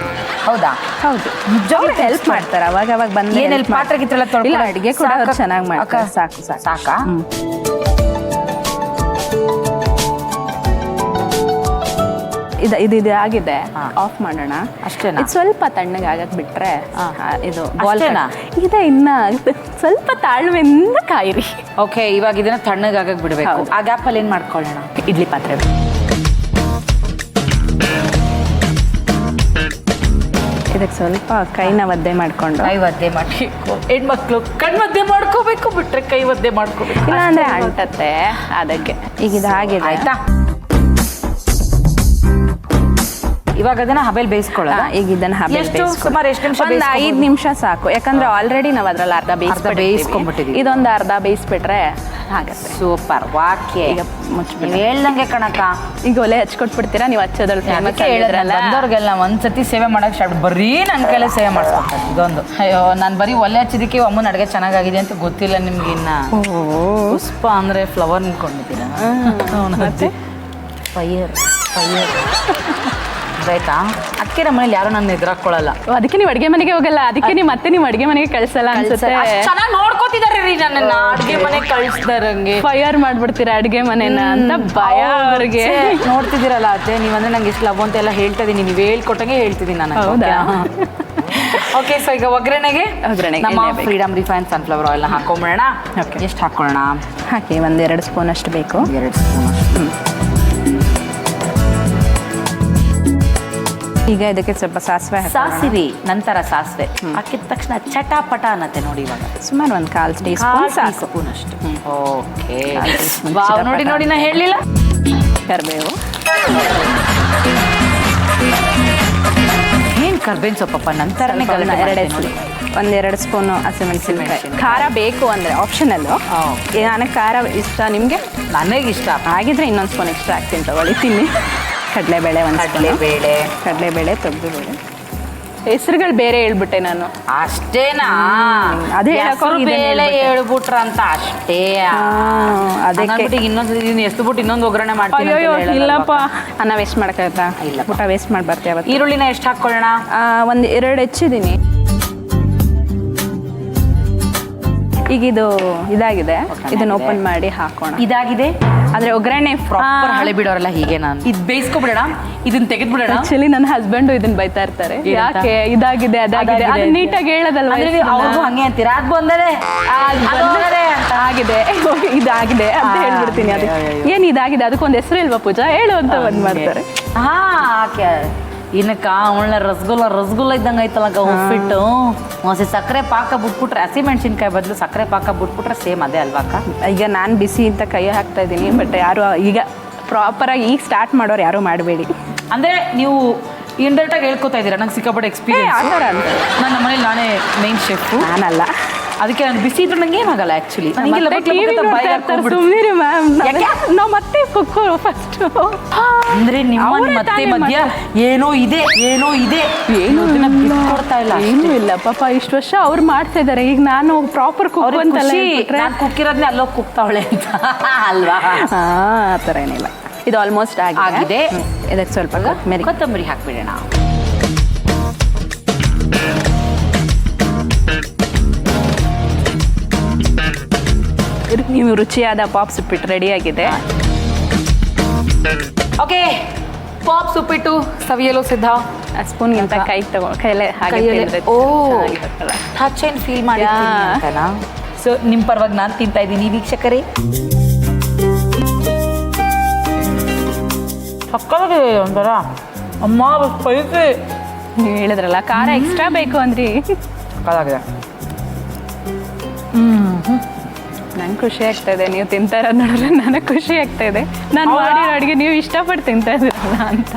ಹೌದಾ? ಹೌದು, ನಿಜವಾಗ್ಲೂ ಹೆಲ್ಪ್ ಮಾಡ್ತಾರೆ. ಅವಾಗ ಅವಾಗ ಬಂದು ಏನೆಲ್ಲ ಪಾತ್ರೆ ಗಿತ್ರೆಲ್ಲ ತೊಳ್ಕೊಳ್ಳೋ? ಇಲ್ಲ, ಅಡುಗೆ ಕೂಡ ಅವ್ರು ಸಾಕಾ? ಚೆನ್ನಾಗಿ ಮಾಡ್ತಾರೆ. ಅಕ್ಕ, ಸಾಕು ಸಾಕು. ಸಾಕಾ? ಇದು ಆಗಿದೆ. ಆಫ್ ಮಾಡೋಣ. ಅಷ್ಟೇನಾ? ಇದು ಸ್ವಲ್ಪ ತಣ್ಣಗೆ ಆಗಕ್ ಬಿಟ್ರೆ ಇದು ಅಷ್ಟೇನಾ? ಇದೆ. ಇನ್ನ ಸ್ವಲ್ಪ ತಾಳ್ಮೆಯಿಂದ ಕಾಯಿರಿ. ಓಕೆ, ಇವಾಗ ಇದನ್ನ ತಣ್ಣಗಾಗಕ್ಕೆ ಬಿಡಬೇಕು. ಹೌದು. ಆ ಗ್ಯಾಪಲ್ಲಿ ಏನು ಮಾಡ್ಕೊಳ್ಳೋಣ? ಇಡ್ಲಿ ಪಾತ್ರೆ ಇದಕ್ಕೆ ಸ್ವಲ್ಪ ಕೈನ ಒದ್ದೆ ಮಾಡ್ಕೊಂಡು, ಕೈ ಒದ್ದೆ ಮಾಡಿ ಹೆಣ್ಮಕ್ಳು ಕಣ್ಮದ್ದೆ ಮಾಡ್ಕೋಬೇಕು, ಬಿಟ್ರೆ ಕೈ ಒದ್ದೆ ಮಾಡ್ಕೋಬೇಕು. ಇಲ್ಲ ಅಂದ್ರೆ ಅಂಟತ್ತೆ ಅದಕ್ಕೆ. ಈಗ ಇದಾಗಿದೆ ಆಯ್ತಾ? ಇವಾಗ ಅದನ್ನ ಹಬೆಲ್ ಬೇಯಿಸ್ಕೊಳ್ಳೋಣ. ಈಗ ಇದನ್ನ ಸುಮಾರು ಎಷ್ಟು ನಿಮಿಷ? 5 ನಿಮಿಷ ಸಾಕು. ಯಾಕಂದ್ರೆ ಆಲ್ರೆಡಿ ನಾವು ಅದ್ರಲ್ಲಿ ಅರ್ಧ ಬೇಯಿಸ್ಕೊಂಡ್ಬಿಟ್ಟಿದ್ದೀವಿ. ಇದೊಂದು ಅರ್ಧ ಬೇಯಿಸ್ಬಿಟ್ರೆ ಆಗತ್ತೆ. ಸೂಪರ್. ವಾಕ್ಯ. ಈಗ ಮುಚ್ಚಿಬಿಡಿ. ನೀವು ಹೇಳ್ದಂಗೆ ಕಣಕ್ಕ. ಈಗ ಒಲೆ ಹಚ್ಕೊಟ್ಬಿಡ್ತೀರಾ ನೀವು? ಹಚ್ಚೋದ್ರಲ್ಲಿ ಬಂದವ್ರಿಗೆಲ್ಲ ಒಂದ್ಸತಿ ಸೇವೆ ಮಾಡಕ್ ಸ್ಟಾರ್ಟ್, ಬರೀ ನನ್ನ ಕೈಲೇ ಸೇವೆ ಮಾಡಿಸ್ಕೊತಾರೆ. ಇದೊಂದು ಅಯ್ಯೋ, ನಾನು ಬರೀ ಒಲೆ ಹಚ್ಚಿದಕ್ಕೆ ಅಮ್ಮನ ಅಡುಗೆ ಚೆನ್ನಾಗಿದೆ ಅಂತ ಗೊತ್ತಿಲ್ಲ ನಿಮ್ಗೆ. ಇನ್ನ ಪುಷ್ಪ ಅಂದ್ರೆ ಫ್ಲವರ್ ನಿಂತ್ಕೊಂಡಿದ್ದೀರಾ? ಫೈರ್ ಫೈರ್ ಆಯ್ತಾ? ಅದಕ್ಕೆ ನಮ್ಮ ಮನೇಲಿ ಯಾರು ನನ್ನ ಎದುರಾಕೊಳ್ಳಲ್ಲ. ಅದಕ್ಕೆ ನೀವು ಅಡುಗೆ ಮನೆಗೆ ಹೋಗಲ್ಲ. ಅದಕ್ಕೆ ನೀವು ಮತ್ತೆ ನೀವು ಅಡುಗೆ ಮನೆಗೆ ಕಳ್ಸಲ್ಲ ಅನ್ಸುತ್ತೆ. ಚೆನ್ನಾಗಿ ನೋಡ್ಕೋತಿದಾರೆ ರೀ ನನ್ನ ಅಡುಗೆ ಮನೆ ಕಳಿಸ್ದಾರಂಗೆ. ಫೈರ್ ಮಾಡ್ಬಿಡ್ತೀರಾ ಅಡುಗೆ ಮನೆನ ಅಂತ ಭಯ ಅವ್ರಿಗೆ. ನೋಡ್ತಿದ್ದೀರಲ್ಲ ಅತ್ತೆ, ನೀವಂದ್ರೆ ನಂಗೆ ಇಷ್ಟು ಲವ್ ಅಂತ ಎಲ್ಲ ಹೇಳ್ತಾ ಇದೀನಿ. ನೀವು ಹೇಳ್ಕೊಟ್ಟಂಗೆ ಹೇಳ್ತಿದ್ದೀನಿ ನಾನು. ಹೌದಾ? ಓಕೆ, ಸೊ ಈಗ ಒಗ್ಗರಣೆಗೆ ನಮ್ಮ ಫ್ರೀಡಮ್ ರಿಫೈನ್ಡ್ ಸನ್ಫ್ಲವರ್ ಆಯಿಲ್ ಹಾಕೊಂಬಿಡೋಣ. ಎಷ್ಟು ಹಾಕೊಳ್ಳೋಣ? ಹಾಕಿ 1-2 ಸ್ಪೂನ್ ಅಷ್ಟು ಬೇಕು. 2 ಸ್ಪೂನ್ ಅಷ್ಟು. ಈಗ ಇದಕ್ಕೆ ಸ್ವಲ್ಪ ಸಾಸಿವೆ ಸಾಸಿವೆ, ನಂತರ ಸಾಸಿವೆ ಹಾಕಿದ ತಕ್ಷಣ ಚಟಾಪಟ ಅನ್ನತ್ತೆ ನೋಡಿ. ಇವಾಗ ಸುಮಾರು 1/4 ಟೀ ಸ್ಪೂನ್ ಸಾಕು. ಸ್ಪೂನ್ ಅಷ್ಟು. ಓಕೆ, ನೋಡಿ ನೋಡಿ ನಾ ಹೇಳಲಿಲ್ಲ. ಕರಿಬೇವು, ಏನು ಕರ್ಬೇವಿನ ಸೊಪ್ಪಪ್ಪ ನಂತರನೇ ಒಂದೆರಡು ಸ್ಪೂನು ಹಸಿಮೆಣಸಿನಕಾಯಿ. ಖಾರ ಬೇಕು ಅಂದರೆ ಆಪ್ಷನಲ್ಲು. ನನಗೆ ಖಾರ ಇಷ್ಟ, ನಿಮಗೆ? ನನಗೆ ಇಷ್ಟ. ಹಾಗಿದ್ರೆ ಇನ್ನೊಂದು ಸ್ಪೂನ್ ಎಕ್ಸ್ಟ್ರಾ ಹಾಕ್ತೀನಿ, ತಗೊಳ್ಳಿ. ತಿನ್ನಿ. ಕಡಲೆಬೇಳೆ, ಕಡಲೆಬೇಳೆ, ತೊಗರಿಬೇಳೆ. ಹೆಸರುಗಳು ಬೇರೆ ಹೇಳ್ಬಿಟ್ಟೆ ನಾನು. ಅಷ್ಟೇನಾ? ಅದೇ ಬೇಳೆ ಹೇಳ್ಬಿಟ್ರ ಅಂತ ಅಷ್ಟೇ. ಅದಕ್ಕೆ ಇನ್ನೊಂದು ಎಷ್ಟು ಬಿಟ್ಟು ಇನ್ನೊಂದು ಒಗ್ಗರಣೆ ಮಾಡ್ತೀನಿ. ಇಲ್ಲಪ್ಪ, ಅನ್ನ ವೇಸ್ಟ್ ಮಾಡಕ್ಕಾಗತ್ತಾ? ಇಲ್ಲ, ಊಟ ವೇಸ್ಟ್ ಮಾಡಿ ಬರ್ತೀವಿ. ಈರುಳ್ಳಿನ ಎಷ್ಟು ಹಾಕೊಳ್ಳೋಣ? 1-2 ಹೆಚ್ಚಿದ್ದೀನಿ. ಈಗ ಇದು ಇದಾಗಿದೆ, ಇದನ್ನ ಓಪನ್ ಮಾಡಿ ಹಾಕೋಣ. ಇದಾಗಿದೆ ಆದ್ರೆ ಒಗ್ಗರಣೆ ಪ್ರಾಪರ್ ಹಳೆ ಬಿಡೋರಲ್ಲ ಹೀಗೆ. ನಾನು ಇದು ಬೇಯಿಸ್ಕೊಬಿಡೋಣ, ಇದನ್ನ ತೆಗೆದ್ಬಿಡೋಣ. ಆಕ್ಚುಲಿ ನನ್ನ ಹಸ್ಬೆಂಡ್ ಇದನ್ನ ಬೈತಾ ಇರ್ತಾರೆ, ಯಾಕೆ ಇದಾಗಿದೆ ಅದಾಗಿದೆ ಅದು ನೀಟಾಗಿ ಹೇಳೋದಲ್ವಾ? ಅವ್ರಿಗೂ ಹಂಗೆ ಅಂತೀರಾ? ಅದು ಬಂದರೆ ಆಗಿದೆ, ಇದಾಗಿದೆ ಅಂತ ಹೇಳ್ಬಿಡ್ತೀನಿ. ಅದಕ್ಕೆ ಏನ್ ಇದಾಗಿದೆ, ಅದಕ್ಕೊಂದು ಹೆಸರು ಇಲ್ವಾ ಪೂಜಾ, ಹೇಳು ಅಂತ ಬಂದ್ ಮಾಡ್ತಾರೆ. ಹಾ, ಇನ್ಕ ಅವಳ ರಸಗುಲ್ಲ ಇದ್ದಂಗೆ ಐತಲ್ಲ ಉಪ್ಪಿಟ್ಟು. ಹಸಿ ಸಕ್ಕರೆ ಪಾಕ ಬಿಟ್ಬಿಟ್ರೆ, ಹಸಿಮೆಣಸಿನ್ಕಾಯಿ ಬದಲು ಸಕ್ಕರೆ ಪಾಕ ಬಿಟ್ಬಿಟ್ರೆ ಸೇಮ್ ಅದೇ ಅಲ್ವಾಕ? ಈಗ ನಾನು ಬಿಸಿ ಅಂತ ಕೈ ಹಾಕ್ತಾ ಇದ್ದೀನಿ, ಬಟ್ ಯಾರು ಈಗ ಪ್ರಾಪರಾಗಿ ಈಗ ಸ್ಟಾರ್ಟ್ ಮಾಡೋರು ಯಾರು ಮಾಡಬೇಡಿ. ಅಂದರೆ ನೀವು ಇಂಡೈರೆಕ್ಟಾಗಿ ಹೇಳ್ಕೊತಾ ಇದ್ದೀರಾ? ನಂಗೆ ಸಿಕ್ಕಾಪಟ್ಟೆ ಎಕ್ಸ್ಪೀರಿಯನ್ಸ್. ಆ ಥರ ಅಂತ ನಾನು ನಮ್ಮ ಮನೇಲಿ ನಾನೇ ಮೇನ್ ಶೆಫು. ನಾನಲ್ಲ, ಅದಕ್ಕೆ ನಾನು ಬಿಸಿ ಇದ್ರು ನಂಗೆ ಏನಾಗಲ್ಲ ಆಕ್ಚುಲಿ ಸುಮ್ಮನೆ ಮ್ಯಾಮ್ ನಾವು ಮತ್ತೆ ಕುಕ್ಕೋರು ಫಸ್ಟ್ ಅಂದ್ರೆ ನಿಮ್ಮ ಮತ್ತೆ ಮಧ್ಯ ಏನೋ ಇದೆ ಏನು ಕೊಡ್ತಾ ಇಲ್ಲ ಏನೂ ಇಲ್ಲ ಪಾಪ ಇಷ್ಟು ವರ್ಷ ಅವ್ರು ಮಾಡ್ತಾ ಇದಾರೆ. ಈಗ ನಾನು ಪ್ರಾಪರ್ ಕುಕ್ ಅಂತಲ್ಲ ನಾನು ಕುಕ್ಕಿರೋದ್ನೇ ಅಲ್ಲೋಗಿ ಕುಕ್ತಾವಳೆ ಅಂತ ಅಲ್ವಾ? ಆ ಥರ ಏನಿಲ್ಲ. ಇದು ಆಲ್ಮೋಸ್ಟ್ ಆಗಿದೆ. ಇದಕ್ಕೆ ಸ್ವಲ್ಪ ಕೊತ್ತಂಬರಿ ಹಾಕ್ಬಿಡೋಣ. ನೀವು ರುಚಿಯಾದ ಪಾಪ್ಸ್ ಉಪ್ಪಿಟ್ಟು ರೆಡಿ ಆಗಿದೆ. ಓಕೆ, ಪಾಪ್ಸ್ ಉಪ್ಪಿಟ್ಟು ಸವಿಯಲು ಸಿದ್ಧ. ಸ್ಪೂನ್ಗಿಂತ ಕೈಲೇ ಹಾಗೆ ತಿಂದ್ರೆ ಚೆನ್ನಾಗಿರುತ್ತಲ್ಲ. ಟಚ್ ಅಂಡ್ ಫೀಲ್ ಮಾಡಿ ಸೊ ನಿಮ್ಮ ಪರವಾಗಿ ನಾನು ತಿಂತಾ ಇದ್ದೀನಿ ವೀಕ್ಷಕರೇ. ಸಕ್ಕತ್ತಾಗಿದೆ ಒಂಥರ ಅಮ್ಮ ಸ್ಪೈಸಿ. ನೀವು ಹೇಳಿದ್ರಲ್ಲ ಖಾರ ಎಕ್ಸ್ಟ್ರಾ ಬೇಕು ಅಂದ್ರಿ. ಸಕ್ಕತ್ತಾಗಿದೆ. ನಂಗೆ ಖುಷಿ ಆಗ್ತಾ ಇದೆ ನೀವು ತಿಂತಾ ಇರೋದು ನೋಡಿದ್ರೆ ನನಗೆ ಖುಷಿ ಆಗ್ತಾ ಇದೆ. ನಾನು ಮಾಡಿರೋ ಅಡುಗೆ ನೀವು ಇಷ್ಟಪಟ್ಟು ತಿಂತಾ ಇದ್ದೀರಲ್ಲ ಅಂತ.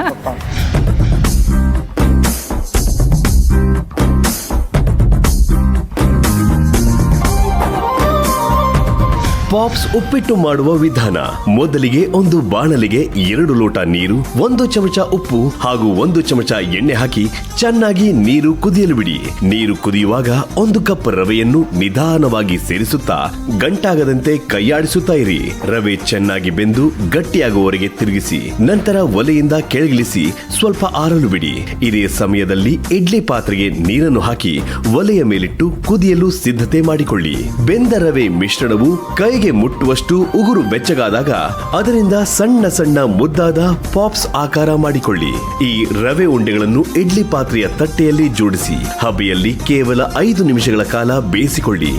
ಪಾಪ್ಸ್ ಉಪ್ಪಿಟ್ಟು ಮಾಡುವ ವಿಧಾನ. ಮೊದಲಿಗೆ ಒಂದು ಬಾಣಲಿಗೆ 2 ಲೋಟ ನೀರು, 1 ಚಮಚ ಉಪ್ಪು ಹಾಗೂ 1 ಚಮಚ ಎಣ್ಣೆ ಹಾಕಿ ಚೆನ್ನಾಗಿ ನೀರು ಕುದಿಯಲು ಬಿಡಿ. ನೀರು ಕುದಿಯುವಾಗ 1 ಕಪ್ ರವೆಯನ್ನು ನಿಧಾನವಾಗಿ ಸೇರಿಸುತ್ತಾ ಗಂಟಾಗದಂತೆ ಕೈಯಾಡಿಸುತ್ತಾ ಇರಿ. ರವೆ ಚೆನ್ನಾಗಿ ಬೆಂದು ಗಟ್ಟಿಯಾಗುವವರೆಗೆ ತಿರುಗಿಸಿ ನಂತರ ಒಲೆಯಿಂದ ಕೆಳಗಿಳಿಸಿ ಸ್ವಲ್ಪ ಆರಲು ಬಿಡಿ. ಇದೇ ಸಮಯದಲ್ಲಿ ಇಡ್ಲಿ ಪಾತ್ರೆಗೆ ನೀರನ್ನು ಹಾಕಿ ಒಲೆಯ ಮೇಲಿಟ್ಟು ಕುದಿಯಲು ಸಿದ್ಧತೆ ಮಾಡಿಕೊಳ್ಳಿ. ಬೆಂದ ರವೆ ಮಿಶ್ರಣವು ಕೈಗೆ ಮುಟ್ಟುವಷ್ಟು ಉಗುರು ಬೆಚ್ಚಗಾದಾಗ ಅದರಿಂದ ಸಣ್ಣ ಸಣ್ಣ ಮುದ್ದಾದ ಪಾಪ್ಸ್ ಆಕಾರ ಮಾಡಿಕೊಳ್ಳಿ. ಈ ರವೆ ಉಂಡೆಗಳನ್ನು ಇಡ್ಲಿ ಪಾತ್ರೆಯ ತಟ್ಟೆಯಲ್ಲಿ ಜೋಡಿಸಿ ಹಬೆಯಲ್ಲಿ ಕೇವಲ 5 ನಿಮಿಷಗಳ ಕಾಲ ಬೇಯಿಸಿಕೊಳ್ಳಿ.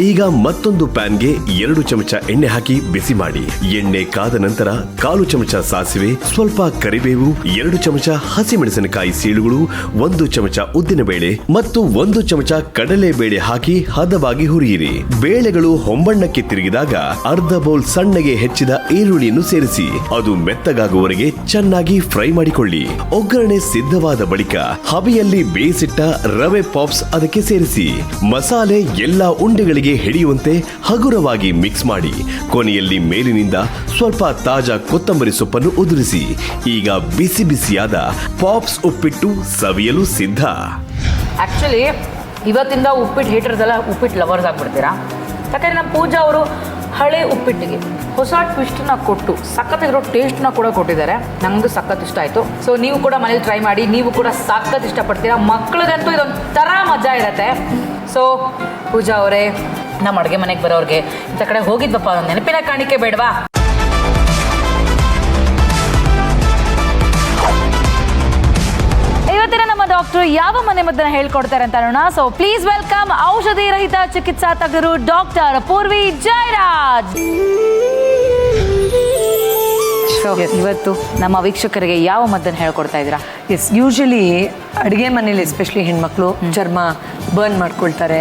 ಈಗ ಮತ್ತೊಂದು ಪ್ಯಾನ್ಗೆ 2 ಚಮಚ ಎಣ್ಣೆ ಹಾಕಿ ಬಿಸಿ ಮಾಡಿ. ಎಣ್ಣೆ ಕಾದ ನಂತರ 1/4 ಚಮಚ ಸಾಸಿವೆ, ಸ್ವಲ್ಪ ಕರಿಬೇವು, 2 ಚಮಚ ಹಸಿಮೆಣಸಿನಕಾಯಿ ಸೀಳುಗಳು, 1 ಚಮಚ ಉದ್ದಿನಬೇಳೆ ಮತ್ತು 1 ಚಮಚ ಕಡಲೆಬೇಳೆ ಹಾಕಿ ಹದವಾಗಿ ಹುರಿಯಿರಿ. ಬೇಳೆಗಳು ಹೊಂಬಣ್ಣಕ್ಕೆ ತಿರುಗಿದಾಗ ಅರ್ಧ ಬೌಲ್ ಸಣ್ಣಗೆ ಹೆಚ್ಚಿದ ಈರುಳ್ಳಿಯನ್ನು ಸೇರಿಸಿ ಅದು ಮೆತ್ತಗಾಗುವವರೆಗೆ ಚೆನ್ನಾಗಿ ಫ್ರೈ ಮಾಡಿಕೊಳ್ಳಿ. ಒಗ್ಗರಣೆ ಸಿದ್ಧವಾದ ಬಳಿಕ ಹಬೆಯಲ್ಲಿ ಬೇಯಿಸಿಟ್ಟ ರವೆ ಪಾಪ್ಸ್ ಅದಕ್ಕೆ ಸೇರಿಸಿ ಮಸಾಲೆ ಎಲ್ಲಾ ಉಂಡೆಗಳಿಗೆ ಹಿಡಿಯುವಂತೆ ಹಗುರವಾಗಿ ಮಿಕ್ಸ್ ಮಾಡಿ ಕೊನೆಯಲ್ಲಿ ಮೇಲಿನಿಂದ ಸ್ವಲ್ಪ ತಾಜಾ ಕೊತ್ತಂಬರಿ ಸೊಪ್ಪನ್ನು ಉದುರಿಸಿ. ಈಗ ಬಿಸಿ ಬಿಸಿಯಾದ ಪಾಪ್ಸ್ ಉಪ್ಪಿಟ್ಟು ಸವಿಯಲು ಸಿದ್ಧ. ಆಕ್ಚುಲಿ ಇವತ್ತಿಂದ ಉಪ್ಪಿಟ್ಟು ಹೇಟರ್ಸ್ ಎಲ್ಲ ಉಪ್ಪಿಟ್ಟು ಲವರ್ಸ್ ಆಗ್ಬಿಡ್ತೀರಾ. ಯಾಕಂದ್ರೆ ನಮ್ಮ ಪೂಜಾ ಅವರು ಹಳೆ ಉಪ್ಪಿಟ್ಟಿಗೆ ಹೊಸ ಟ್ವಿಸ್ಟನ್ನ ಕೊಟ್ಟು ಸಖತ್ತಿರೋ ಟೇಸ್ಟ್ನ ಕೂಡ ಕೊಟ್ಟಿದ್ದಾರೆ. ನನಗೂ ಸಖತ್ ಇಷ್ಟ ಆಯಿತು. ಸೊ ನೀವು ಕೂಡ ಮನೇಲಿ ಟ್ರೈ ಮಾಡಿ. ನೀವು ಕೂಡ ಸಖತ್ ಇಷ್ಟಪಡ್ತೀರಾ. ಮಕ್ಳಿಗಂತೂ ಇದೊಂಥರ ಮಜಾ ಇರುತ್ತೆ. ಸೊ ಪೂಜಾ ಅವರೇ, ನಮ್ಮ ಅಡುಗೆ ಮನೆಗೆ ಬರೋರಿಗೆ ಇಂಥ ಕಡೆ ಹೋಗಿದ್ವಪ್ಪ, ನೆನಪಿನ ಕಾಣಿಕೆ ಬೇಡವಾ? ಇವತ್ತಿನ ನಮ್ಮ ಡಾಕ್ಟರ್ ಯಾವ ಮನೆ ಮದ್ದನ್ನ ಹೇಳ್ಕೊಡ್ತಾರೆ ಅಂತ ನೋಡೋಣ. ಸೊ ಪ್ಲೀಸ್ ವೆಲ್ಕಮ್ ಔಷಧಿ ರಹಿತ ಚಿಕಿತ್ಸಾ ತಜ್ಞರು ಡಾಕ್ಟರ್ ಪೂರ್ವಿ ಜಯರಾಜ್. ಇವತ್ತು ನಮ್ಮ ವೀಕ್ಷಕರಿಗೆ ಯಾವ ಮದ್ದನ್ನು ಹೇಳ್ಕೊಡ್ತಾ ಇದ್ದೀರಾ? ಎಸ್, ಯೂಶಲಿ ಅಡುಗೆ ಮನೇಲಿ ಎಸ್ಪೆಷಲಿ ಹೆಣ್ಮಕ್ಳು ಚರ್ಮ ಬರ್ನ್ ಮಾಡ್ಕೊಳ್ತಾರೆ,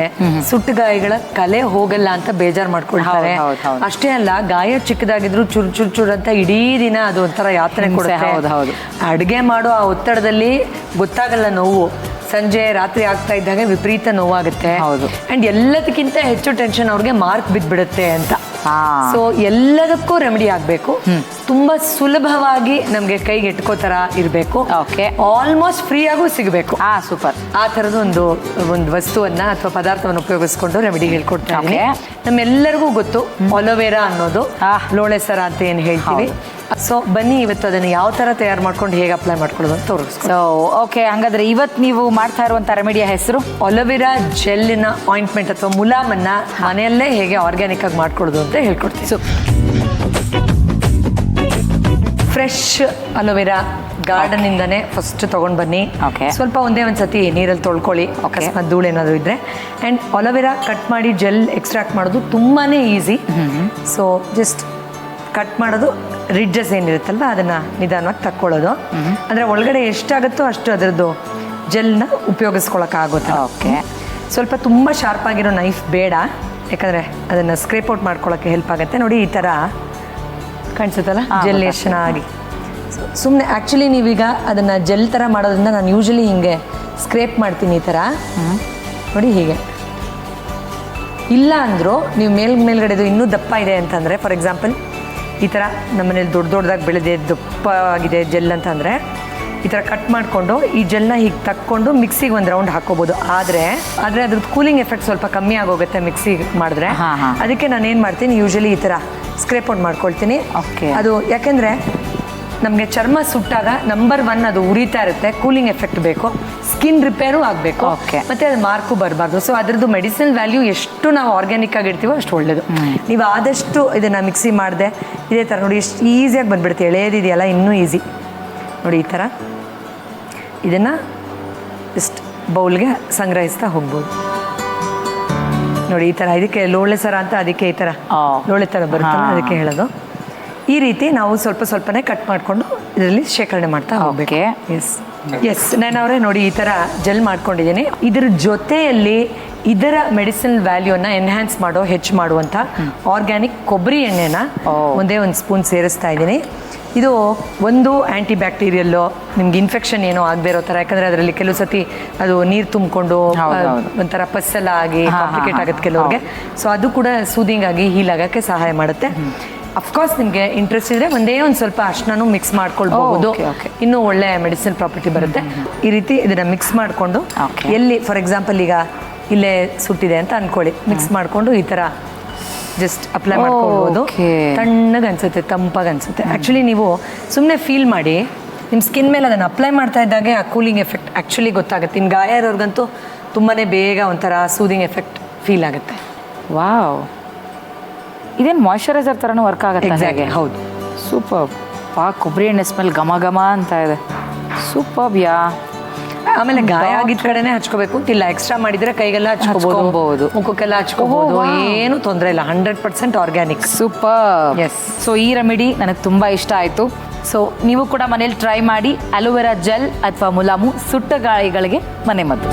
ಸುಟ್ಟು ಗಾಯಗಳ ಕಲೆ ಹೋಗಲ್ಲ ಅಂತ ಬೇಜಾರು ಮಾಡ್ಕೊಳ್ತಾರೆ. ಅಷ್ಟೇ ಅಲ್ಲ, ಗಾಯ ಚಿಕ್ಕದಾಗಿದ್ರು ಚುರ್ ಚುರ್ ಅಂತ ಇಡೀ ದಿನ ಅದು ಒಂಥರ ಯಾತನೆ ಕೊಡುತ್ತೆ. ಅಡುಗೆ ಮಾಡೋ ಆ ಒತ್ತಡದಲ್ಲಿ ಗೊತ್ತಾಗಲ್ಲ ನೋವು. ಸಂಜೆ ರಾತ್ರಿ ಆಗ್ತಾ ಇದ್ದಾಗ ವಿಪರೀತ ನೋವಾಗುತ್ತೆ. ಅಂಡ್ ಎಲ್ಲದಕ್ಕಿಂತ ಹೆಚ್ಚು ಟೆನ್ಷನ್ ಅವ್ರಿಗೆ ಮಾರ್ಕ್ ಬಿದ್ಬಿಡುತ್ತೆ ಅಂತ. ಸೊ ಎಲ್ಲದಕ್ಕೂ ರೆಮಿಡಿ ಆಗಬೇಕು. ತುಂಬಾ ಸುಲಭವಾಗಿ ನಮ್ಗೆ ಕೈಗೆ ಎಟ್ಕೋ ತರ ಇರಬೇಕು. ಆಲ್ಮೋಸ್ಟ್ ಫ್ರೀ ಆಗೂ ಸಿಗಬೇಕು. ಸೂಪರ್. ಆ ಥರದ ಒಂದು ವಸ್ತುವನ್ನ ಅಥವಾ ಪದಾರ್ಥವನ್ನು ಉಪಯೋಗಿಸ್ಕೊಂಡು ರೆಮಿಡಿ ಹೇಳ್ಕೊಡ್ತಾರೆ. ನಮ್ಮೆಲ್ಲರಿಗೂ ಗೊತ್ತು ಅಲೋವೆರಾ ಅನ್ನೋದು, ಲೋಳೆ ಸರ ಅಂತ ಏನು ಹೇಳ್ತೀವಿ. ಸೊ ಬನ್ನಿ ಇವತ್ತು ಅದನ್ನು ಯಾವ ಥರ ತಯಾರು ಮಾಡ್ಕೊಂಡು ಹೇಗೆ ಅಪ್ಲೈ ಮಾಡ್ಕೊಳ್ಳೋದು ಅಂತ ತೋರಿಸ್ತೀವಿ. ಸೊ ಓಕೆ, ಹಂಗಾದ್ರೆ ಇವತ್ತು ನೀವು ಮಾಡ್ತಾ ಇರುವಂಥ ರೆಮಿಡಿಯ ಹೆಸರು ಅಲೋವೆರಾ ಜೆಲ್ಲಿನ ಆಯಿಂಟ್ಮೆಂಟ್ ಅಥವಾ ಮುಲಾಮನ್ನ ಮನೆಯಲ್ಲೇ ಹೇಗೆ ಆರ್ಗ್ಯಾನಿಕ್ ಆಗಿ ಮಾಡ್ಕೊಳ್ಳೋದು ಅಂತ ಹೇಳ್ಕೊಡ್ತೀವಿ. ಸೊ ಫ್ರೆಶ್ ಅಲೋವೆರಾ ಗಾರ್ಡನ್ ಇಂದಾನೆ ಫಸ್ಟ್ ತಗೊಂಡ್ ಬನ್ನಿ. ಸ್ವಲ್ಪ ಒಂದ್ಸತಿ ನೀರಲ್ಲಿ ತೊಳ್ಕೊಳ್ಳಿ, ಅಕಸ್ಮಾತ್ ಧೂಳು ಏನಾದ್ರು ಇದ್ರೆ. ಅಂಡ್ ಅಲೋವೆರಾ ಕಟ್ ಮಾಡಿ ಜೆಲ್ ಎಕ್ಸ್ಟ್ರಾಕ್ಟ್ ಮಾಡೋದು ತುಂಬಾನೇ ಈಸಿ. ಸೊ ಜಸ್ಟ್ ಕಟ್ ಮಾಡೋದು, ರಿಡ್ಜಸ್ ಏನಿರುತ್ತಲ್ವ ಅದನ್ನ ನಿಧಾನವಾಗಿ ತಕ್ಕೊಳ್ಳೋದು. ಅಂದ್ರೆ ಒಳಗಡೆ ಎಷ್ಟಾಗುತ್ತೋ ಅಷ್ಟು ಅದರದ್ದು ಜೆಲ್ನ ಉಪಯೋಗಿಸ್ಕೊಳಕ್ಕಾಗುತ್ತೆ. ಓಕೆ. ಸ್ವಲ್ಪ ತುಂಬ ಶಾರ್ಪ್ ಆಗಿರೋ ನೈಫ್ ಬೇಡ, ಯಾಕಂದರೆ ಅದನ್ನು ಸ್ಕ್ರೇಪ್ ಔಟ್ ಮಾಡ್ಕೊಳ್ಳೋಕ್ಕೆ ಹೆಲ್ಪ್ ಆಗುತ್ತೆ. ನೋಡಿ ಈ ಥರ ಕಾಣಿಸುತ್ತಲ್ಲ ಜೆಲ್ ಎಷ್ಟು ಚೆನ್ನಾಗಿ. ಸುಮ್ಮನೆ ಆ್ಯಕ್ಚುಲಿ ನೀವೀಗ ಅದನ್ನು ಜೆಲ್ ಥರ ಮಾಡೋದ್ರಿಂದ ನಾನು ಯೂಶಲಿ ಹಿಂಗೆ ಸ್ಕ್ರೇಪ್ ಮಾಡ್ತೀನಿ ಈ ಥರ. ನೋಡಿ ಹೀಗೆ ಇಲ್ಲ ಅಂದರೂ ನೀವು ಮೇಲ್ಗಡೆದು ಇನ್ನೂ ದಪ್ಪ ಇದೆ ಅಂತಂದರೆ, ಫಾರ್ ಎಕ್ಸಾಂಪಲ್ ಈ ಥರ ನಮ್ಮನೇಲಿ ದೊಡ್ಡದಾಗಿ ಬೆಳೆದಿದೆ, ದಪ್ಪ ಆಗಿದೆ ಜೆಲ್ ಅಂತಂದರೆ ಈ ಥರ ಕಟ್ ಮಾಡಿಕೊಂಡು ಈ ಜೆಲ್ನ ಹೀಗೆ ತಕ್ಕೊಂಡು ಮಿಕ್ಸಿಗೆ ಒಂದು ರೌಂಡ್ ಹಾಕೋಬೋದು. ಆದರೆ ಅದ್ರದ್ದು ಕೂಲಿಂಗ್ ಎಫೆಕ್ಟ್ ಸ್ವಲ್ಪ ಕಮ್ಮಿ ಆಗೋಗುತ್ತೆ ಮಿಕ್ಸಿಗೆ ಮಾಡಿದ್ರೆ. ಅದಕ್ಕೆ ನಾನು ಏನು ಮಾಡ್ತೀನಿ, ಯೂಶಲಿ ಈ ಥರ ಸ್ಕ್ರೇಪ್ ಔಟ್ ಮಾಡ್ಕೊಳ್ತೀನಿ. ಅದು ಯಾಕೆಂದರೆ ನಮಗೆ ಚರ್ಮ ಸುಟ್ಟಾಗ ನಂಬರ್ 1 ಅದು ಉರಿತಾ ಇರುತ್ತೆ, ಕೂಲಿಂಗ್ ಎಫೆಕ್ಟ್ ಬೇಕು, ಸ್ಕಿನ್ ರಿಪೇರು ಆಗಬೇಕು, ಮತ್ತು ಅದು ಮಾರ್ಕು ಬರಬಾರ್ದು. ಸೊ ಅದರದ್ದು ಮೆಡಿಸಿನಲ್ ವ್ಯಾಲ್ಯೂ ಎಷ್ಟು ನಾವು ಆರ್ಗ್ಯಾನಿಕ್ ಆಗಿರ್ತೀವೋ ಅಷ್ಟು ಒಳ್ಳೆಯದು. ನೀವು ಆದಷ್ಟು ಇದನ್ನು ಮಿಕ್ಸಿ ಮಾಡಿದೆ ಇದೇ ಥರ ನೋಡಿ ಎಷ್ಟು ಈಸಿಯಾಗಿ ಬಂದುಬಿಡುತ್ತೆ. ಎಳೆಯೋದಿದೆಯಲ್ಲ ಇನ್ನೂ ಈಸಿ ನೋಡಿ. ಈ ಥರ ಇದನ್ನು ಇಷ್ಟು ಬೌಲ್ಗೆ ಸಂಗ್ರಹಿಸ್ತಾ ಹೋಗ್ಬೋದು ನೋಡಿ. ಈ ಥರ ಇದಕ್ಕೆ ಲೋಳೆ ಸರ ಅಂತ, ಅದಕ್ಕೆ ಈ ಥರ ಲೋಳೆ ಥರ ಬರುತ್ತಲ್ಲ ಅದಕ್ಕೆ ಹೇಳೋದು. ಈ ರೀತಿ ನಾವು ಸ್ವಲ್ಪ ಸ್ವಲ್ಪನೇ ಕಟ್ ಮಾಡಿಕೊಂಡು ಇದರಲ್ಲಿ ಶೇಖರಣೆ ಮಾಡ್ತಾ ಹೋಗ್ಬೇಕು. ಎಸ್ ನಾನು ನೋಡಿ ಈ ಥರ ಜೆಲ್ ಮಾಡ್ಕೊಂಡಿದ್ದೀನಿ. ಇದರ ಜೊತೆಯಲ್ಲಿ ಇದರ ಮೆಡಿಸಿನಲ್ ವ್ಯಾಲ್ಯೂನ ಎನ್ಹ್ಯಾನ್ಸ್ ಮಾಡೋ ಹೆಚ್ಚು ಮಾಡುವಂಥ ಆರ್ಗ್ಯಾನಿಕ್ ಕೊಬ್ಬರಿ ಎಣ್ಣೆನ ಒಂದೇ ಒಂದು ಸ್ಪೂನ್ ಸೇರಿಸ್ತಾ ಇದ್ದೀನಿ. ಇದು ಒಂದು ಆ್ಯಂಟಿ ಬ್ಯಾಕ್ಟೀರಿಯಲ್ಲು, ನಿಮ್ಗೆ ಇನ್ಫೆಕ್ಷನ್ ಏನೋ ಆಗದೆ ಇರೋ ಥರ. ಯಾಕಂದರೆ ಅದರಲ್ಲಿ ಕೆಲವು ಸತಿ ಅದು ನೀರು ತುಂಬಿಕೊಂಡು ಒಂಥರ ಪಸ್ಸೆಲ್ಲ ಆಗಿ ಕಾಂಪ್ಲಿಕೇಟ್ ಆಗುತ್ತೆ ಕೆಲವ್ರಿಗೆ. ಸೊ ಅದು ಕೂಡ ಸೂದಿಂಗ್ ಆಗಿ ಹೀಲ್ ಆಗೋಕ್ಕೆ ಸಹಾಯ ಮಾಡುತ್ತೆ. ಅಫ್ಕೋರ್ಸ್ ನಿಮಗೆ ಇಂಟ್ರೆಸ್ಟ್ ಇದ್ದರೆ ಒಂದೇ ಒಂದು ಸ್ವಲ್ಪ ಅರ್ಶಿನೂ ಮಿಕ್ಸ್ ಮಾಡ್ಕೊಳ್ಬಹುದು, ಇನ್ನೂ ಒಳ್ಳೆ ಮೆಡಿಸಿನ್ ಪ್ರಾಪರ್ಟಿ ಬರುತ್ತೆ. ಈ ರೀತಿ ಇದನ್ನು ಮಿಕ್ಸ್ ಮಾಡಿಕೊಂಡು ಎಲ್ಲಿ ಫಾರ್ ಎಕ್ಸಾಂಪಲ್ ಈಗ ಇಲ್ಲೇ ಸುಟ್ಟಿದೆ ಅಂತ ಅಂದ್ಕೊಳ್ಳಿ, ಮಿಕ್ಸ್ ಮಾಡಿಕೊಂಡು ಈ ಥರ ಜಸ್ಟ್ ಅಪ್ಲೈ ಮಾಡ್ಕೊಳ್ಬೋದು. ತಣ್ಣಗೆ ಅನಿಸುತ್ತೆ, ತಂಪಾಗಿ ಅನಿಸುತ್ತೆ. ಆ್ಯಕ್ಚುಲಿ ನೀವು ಸುಮ್ಮನೆ ಫೀಲ್ ಮಾಡಿ ನಿಮ್ಮ ಸ್ಕಿನ್ ಮೇಲೆ ಅದನ್ನು ಅಪ್ಲೈ ಮಾಡ್ತಾ ಇದ್ದಾಗೆ ಆ ಕೂಲಿಂಗ್ ಎಫೆಕ್ಟ್ ಆ್ಯಕ್ಚುಲಿ ಗೊತ್ತಾಗುತ್ತೆ. ಇನ್ನು ಗಾಯ ಇರೋರ್ಗಂತೂ ತುಂಬಾ ಬೇಗ ಒಂಥರ ಸೂದಿಂಗ್ ಎಫೆಕ್ಟ್ ಫೀಲ್ ಆಗುತ್ತೆ. ವಾವ್, ಇದೇನು ಮಾಯ್ಶ್ಚರೈಸರ್ ಥರನೂ ವರ್ಕ್ ಆಗುತ್ತೆ. ಎಕ್ಸಾಕ್ಟ್ಲಿ, ಹೌದು. ಸೂಪರ್. ಕೊಬ್ಬರಿ ಎಣ್ಣೆ ಸ್ಮೆಲ್ ಘಮ ಘಮ ಅಂತ ಇದೆ. Super yeah. ಆಮೇಲೆ ಗಾಯ ಆಗಿದ್ದ ಕಡೆನೇ ಹಚ್ಕೋಬೇಕು ಅಂತಿಲ್ಲ, ಎಕ್ಸ್ಟ್ರಾ ಮಾಡಿದ್ರೆ ಕೈಗೆಲ್ಲ ಹಚ್ಕೋಬಹುದು, ಮುಖಕ್ಕೆಲ್ಲ ಹಚ್ಕೋಬಹುದು, ಏನು ತೊಂದರೆ ಇಲ್ಲ. 100% ಆರ್ಗ್ಯಾನಿಕ್. ಸೂಪರ್. ಎಸ್. ಸೊ ಈ ರೆಮಿಡಿ ನನಗೆ ತುಂಬ ಇಷ್ಟ ಆಯಿತು. ಸೊ ನೀವು ಕೂಡ ಮನೇಲಿ ಟ್ರೈ ಮಾಡಿ. ಅಲೋವೆರಾ ಜೆಲ್ ಅಥವಾ ಮುಲಾಮು ಸುಟ್ಟ ಗಾಯಗಳಿಗೆ ಮನೆ ಮದ್ದು.